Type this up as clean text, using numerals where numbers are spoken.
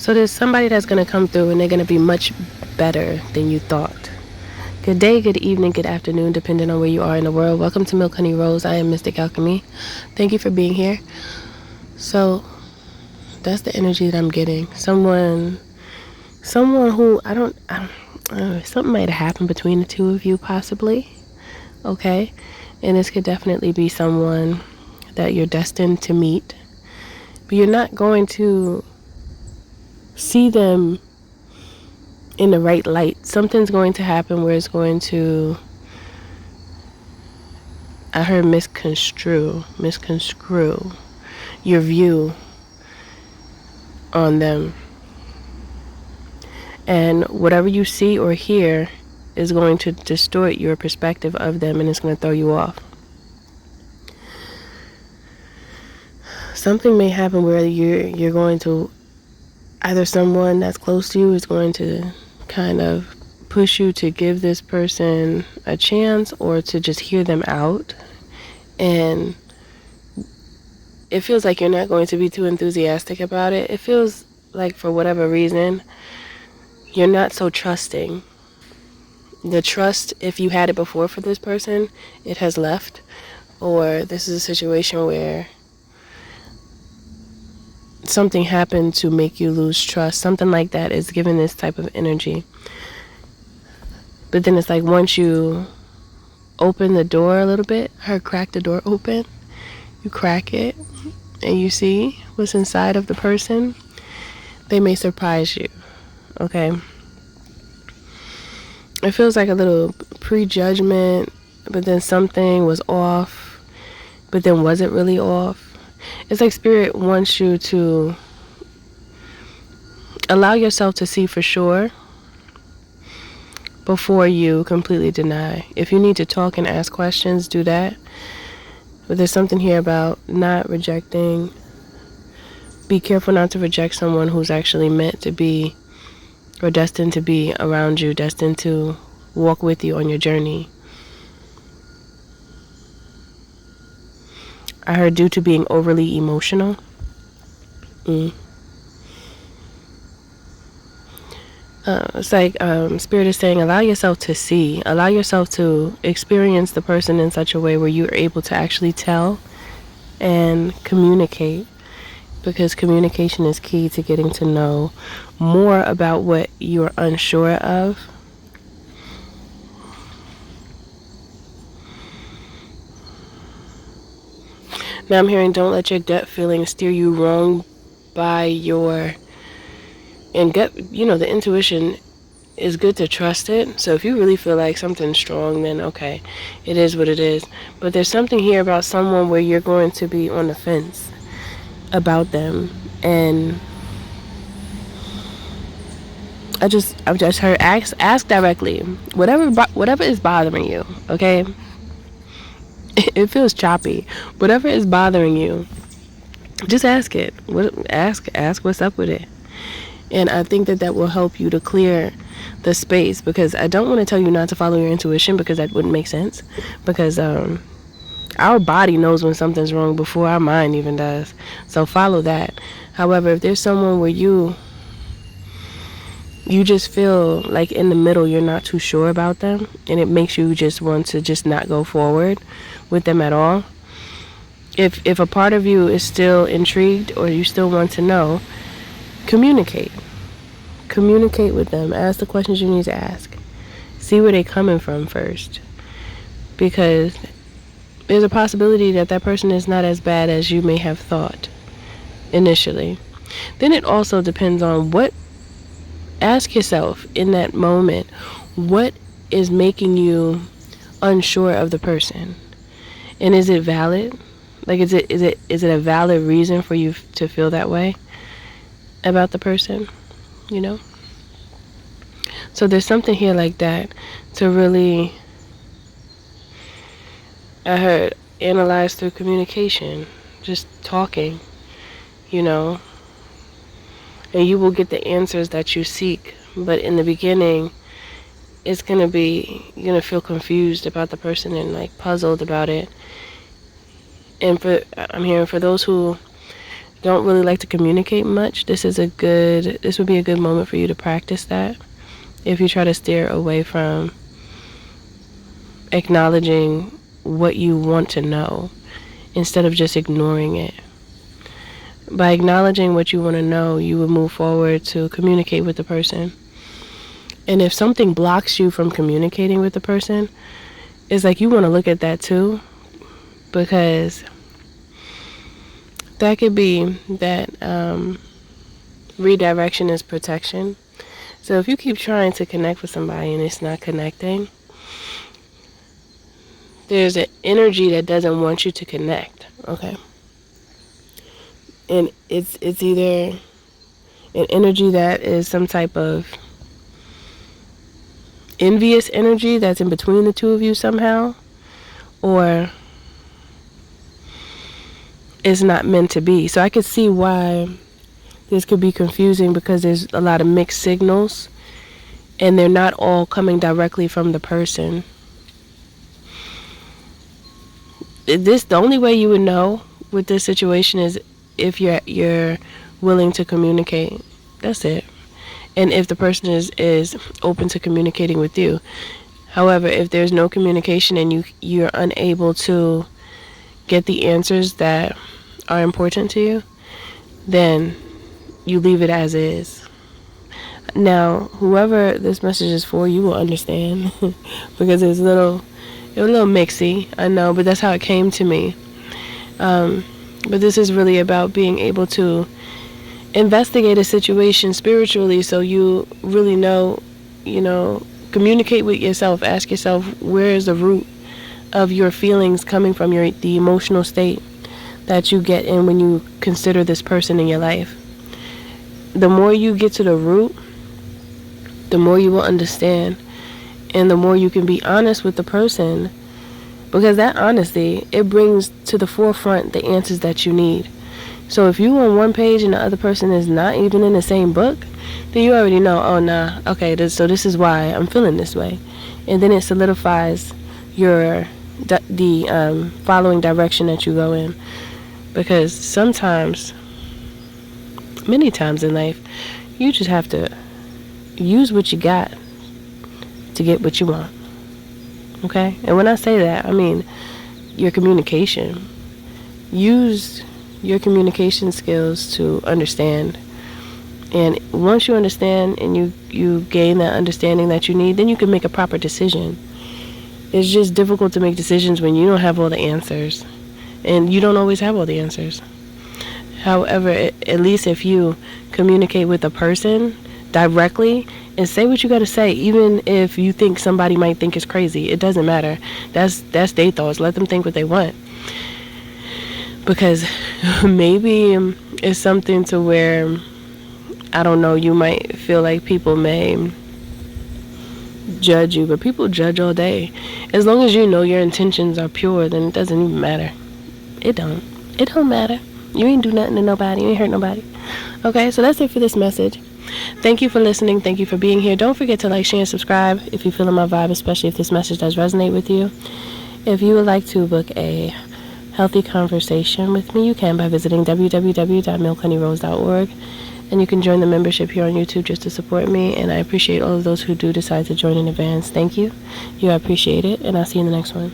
So there's somebody that's going to come through and they're going to be much better than you thought. Good day, good evening, good afternoon, depending on where you are in the world. Welcome to Milk Honey Rose. I am Mystic Alchemy. Thank you for being here. So that's the energy that I'm getting. Someone who I don't know, something might have happened between the two of you possibly. Okay? And this could definitely be someone that you're destined to meet. But you're not going to see them in the right light. Something's going to happen where it's going to, I heard misconstrue your view on them. And whatever you see or hear is going to distort your perspective of them, and it's going to throw you off. Something may happen where you're going to, either someone that's close to you is going to kind of push you to give this person a chance or to just hear them out. And it feels like you're not going to be too enthusiastic about it. It feels like for whatever reason, you're not so trusting. The trust, if you had it before for this person, it has left. Or this is a situation where something happened to make you lose trust. Something like that is given this type of energy. But then it's like once you open the door a little bit, crack the door open, you crack it, and you see what's inside of the person, they may surprise you. Okay? It feels like a little prejudgment, but then something was off, but then wasn't really off. It's like Spirit wants you to allow yourself to see for sure before you completely deny. If you need to talk and ask questions, do that. But there's something here about not rejecting. Be careful not to reject someone who's actually meant to be or destined to be around you, destined to walk with you on your journey. I heard due to being overly emotional. It's like Spirit is saying, allow yourself to see, allow yourself to experience the person in such a way where you're able to actually tell and communicate, because communication is key to getting to know more about what you're unsure of. Now I'm hearing, don't let your gut feeling steer you wrong by your, and gut, the intuition is good to trust it. So if you really feel like something's strong, then okay, it is what it is. But there's something here about someone where you're going to be on the fence about them, and I just heard ask directly whatever is bothering you. Okay, it feels choppy. Whatever is bothering you, just ask it. Ask what's up with it. And I think that will help you to clear the space, because I don't want to tell you not to follow your intuition, because that wouldn't make sense. Because our body knows when something's wrong before our mind even does. So follow that. However, if there's someone where you just feel like in the middle, you're not too sure about them, and it makes you just want to just not go forward with them at all. If a part of you is still intrigued, or you still want to know, communicate with them. Ask the questions you need to ask. See where they're coming from first, because there's a possibility that person is not as bad as you may have thought initially. Then it also depends on ask yourself in that moment, what is making you unsure of the person, and is it valid? Like, is it a valid reason for you to feel that way about the person? So there's something here like that to really, I heard, analyze through communication, just talking, and you will get the answers that you seek. But in the beginning, you're going to feel confused about the person and like puzzled about it. And I'm hearing for those who don't really like to communicate much, this would be a good moment for you to practice that. If you try to steer away from acknowledging what you want to know instead of just ignoring it. By acknowledging what you want to know, you will move forward to communicate with the person. And if something blocks you from communicating with the person, it's like you want to look at that too, because that could be that redirection is protection. So if you keep trying to connect with somebody and it's not connecting, there's an energy that doesn't want you to connect, okay? And it's either an energy that is some type of envious energy that's in between the two of you somehow, or it's not meant to be. So I could see why this could be confusing, because there's a lot of mixed signals and they're not all coming directly from the person. The only way you would know with this situation is if you're willing to communicate. That's it. And if the person is open to communicating with you. However, if there's no communication and you're unable to get the answers that are important to you, then you leave it as is. Now, whoever this message is for, you will understand because it's a little mixy, I know, but that's how it came to me. But this is really about being able to investigate a situation spiritually, so you really know, communicate with yourself. Ask yourself, where is the root of your feelings coming from, the emotional state that you get in when you consider this person in your life. The more you get to the root, the more you will understand, and the more you can be honest with the person, because that honesty, it brings to the forefront the answers that you need. So if you on one page and the other person is not even in the same book, then you already know, oh nah, okay, so this is why I'm feeling this way. And then it solidifies the following direction that you go in. Because sometimes, many times in life, you just have to use what you got to get what you want. Okay? And when I say that, I mean your communication. Use your communication skills to understand. And once you understand and you gain that understanding that you need, then you can make a proper decision. It's just difficult to make decisions when you don't have all the answers. And you don't always have all the answers. However, at least if you communicate with a person directly and say what you got to say, even if you think somebody might think it's crazy, it doesn't matter. That's their thoughts. Let them think what they want. Because maybe it's something to where, I don't know, you might feel like people may judge you, but people judge all day. As long as you know your intentions are pure, then it doesn't even matter. It don't matter. You ain't do nothing to nobody. You ain't hurt nobody. Okay, so that's it for this message. Thank you for listening. Thank you for being here. Don't forget to like, share, and subscribe if you're feeling my vibe, especially if this message does resonate with you. If you would like to book a healthy conversation with me, you can by visiting www.milkhoneyrose.org. And you can join the membership here on YouTube just to support me. And I appreciate all of those who do decide to join in advance. Thank you. You appreciate it. And I'll see you in the next one.